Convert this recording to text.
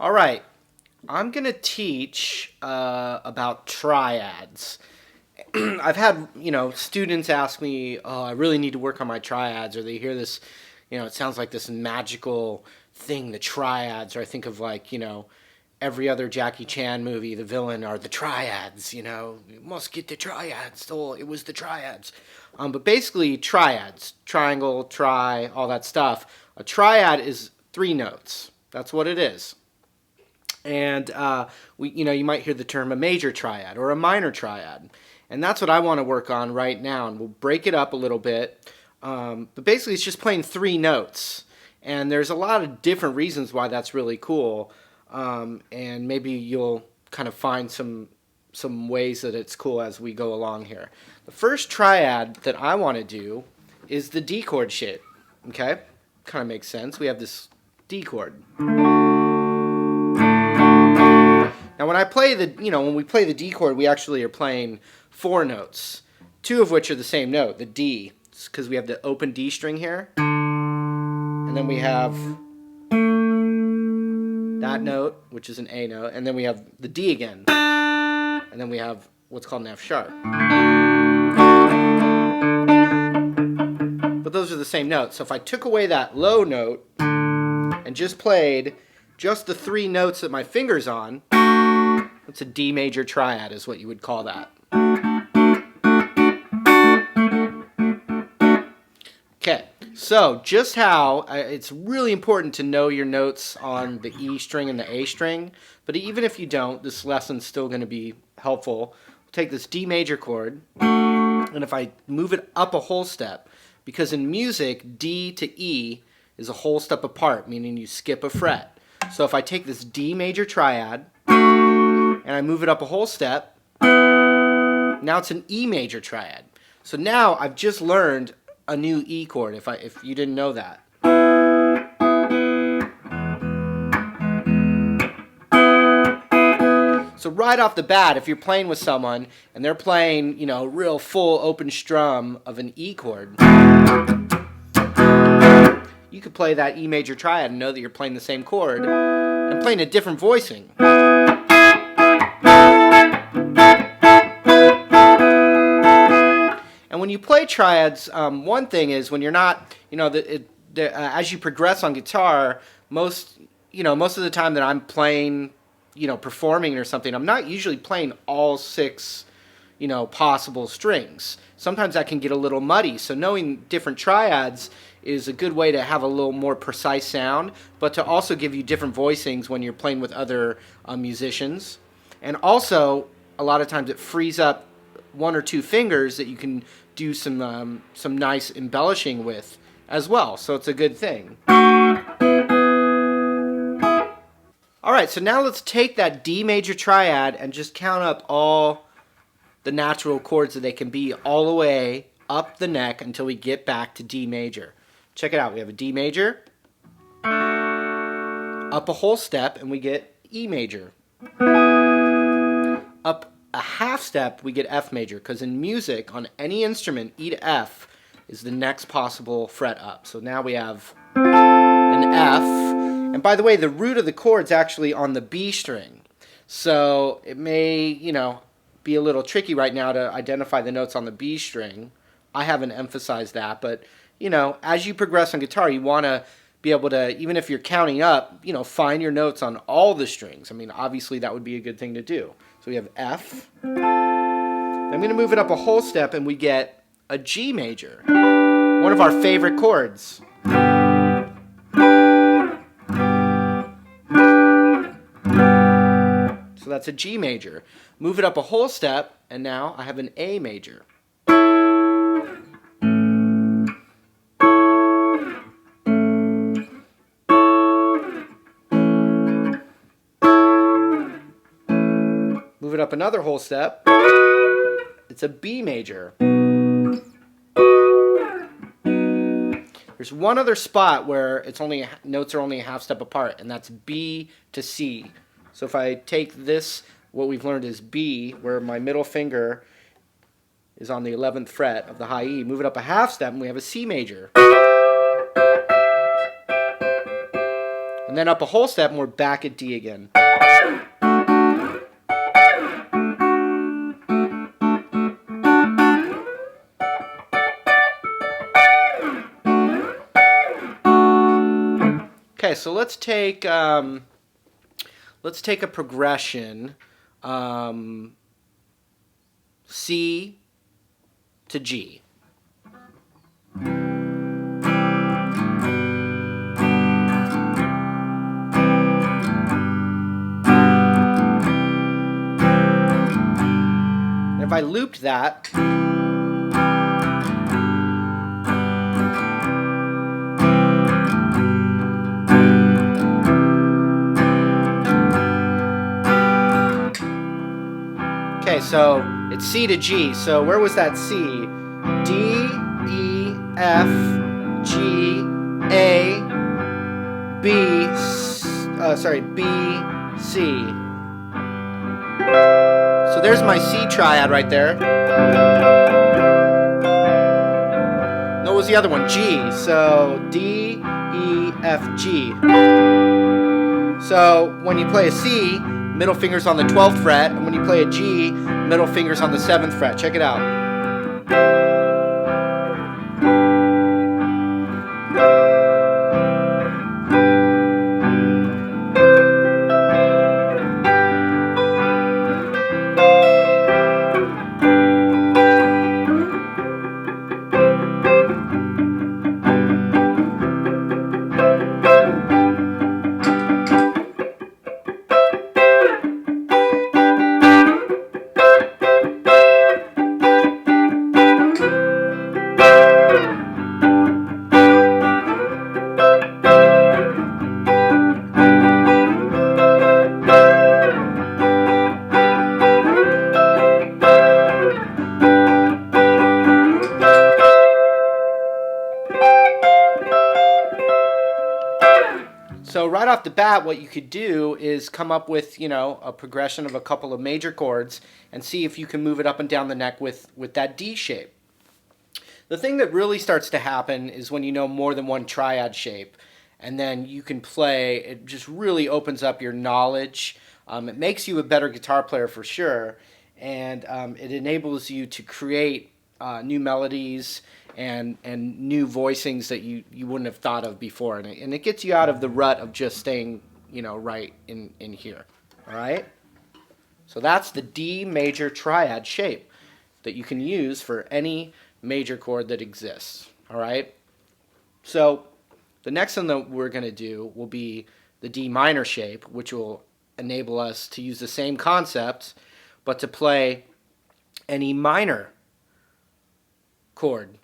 All right, I'm going to teach about triads. I've had, students ask me, "Oh, I really need to work on my triads," or they hear this, it sounds like this magical thing, the triads, or I think of like, every other Jackie Chan movie, the villain are the triads, you must get the triads. Oh, it was the triads. But basically, triads, triangle, tri, all that stuff. A triad is 3 notes. That's what it is. And you might hear the term a major triad or a minor triad, and that's what I want to work on right now. And we'll break it up a little bit, but basically it's just playing 3 notes. And there's a lot of different reasons why that's really cool, and maybe you'll kind of find some ways that it's cool as we go along here. The first triad that I want to do is the D chord shape. Okay, kind of makes sense. We have this D chord. Now, when we play the D chord, we actually are playing 4 notes, 2 of which are the same note, the D, because we have the open D string here, and then we have that note, which is an A note, and then we have the D again, and then we have what's called an F sharp. But those are the same notes. So if I took away that low note and just played just the 3 notes that my finger's on, it's a D major triad is what you would call that. Okay, so just how it's really important to know your notes on the E string and the A string, but even if you don't, this lesson's still going to be helpful. We'll take this D major chord, and if I move it up a whole step, because in music, D to E is a whole step apart, meaning you skip a fret. So if I take this D major triad, and I move it up a whole step, now it's an E major triad. So now I've just learned a new E chord, if you didn't know that. So right off the bat, if you're playing with someone and they're playing, real full open strum of an E chord, you could play that E major triad and know that you're playing the same chord and playing a different voicing. And when you play triads, one thing is when you're not, as you progress on guitar, most of the time that I'm playing, performing or something, I'm not usually playing all 6, possible strings. Sometimes that can get a little muddy. So knowing different triads is a good way to have a little more precise sound, but to also give you different voicings when you're playing with other musicians. And also, a lot of times it frees up 1 or 2 fingers that you can do some nice embellishing with as well. So it's a good thing. All right, so now let's take that D major triad and just count up all the natural chords that they can be all the way up the neck until we get back to D major. Check it out. We have a D major, up a whole step, and we get E major. Up a half step, we get F major, because in music, on any instrument, E to F is the next possible fret up. So now we have an F. And by the way, the root of the chord's actually on the B string. So it may, be a little tricky right now to identify the notes on the B string. I haven't emphasized that, but, as you progress on guitar, you want to be able to, even if you're counting up, find your notes on all the strings. I mean, obviously that would be a good thing to do. So we have F. I'm going to move it up a whole step and we get a G major, one of our favorite chords. So that's a G major. Move it up a whole step and now I have an A major. Move it up another whole step. It's a B major. There's one other spot where notes are only a half step apart, and that's B to C. So if I take this, what we've learned is B, where my middle finger is on the 11th fret of the high E, move it up a half step, and we have a C major. And then up a whole step and we're back at D again. Okay, so let's take a progression, C to G. And if I looped that, okay, so it's C to G. So where was that C? D, E, F, G, A, B, B, C. So there's my C triad right there. What was the other one? G. So D, E, F, G. So when you play a C, middle finger's on the 12th fret, and when you play a G, middle finger's on the 7th fret. Check it out. So right off the bat, what you could do is come up with, a progression of a couple of major chords and see if you can move it up and down the neck with that D shape. The thing that really starts to happen is when you know more than one triad shape, and then you can play. It just really opens up your knowledge. It makes you a better guitar player for sure, and it enables you to create new melodies and new voicings that you wouldn't have thought of before, and it gets you out of the rut of just staying right in here. All right, so that's the D major triad shape that you can use for any major chord that exists. All right, so the next thing that we're going to do will be the D minor shape, which will enable us to use the same concept but to play an E minor chord.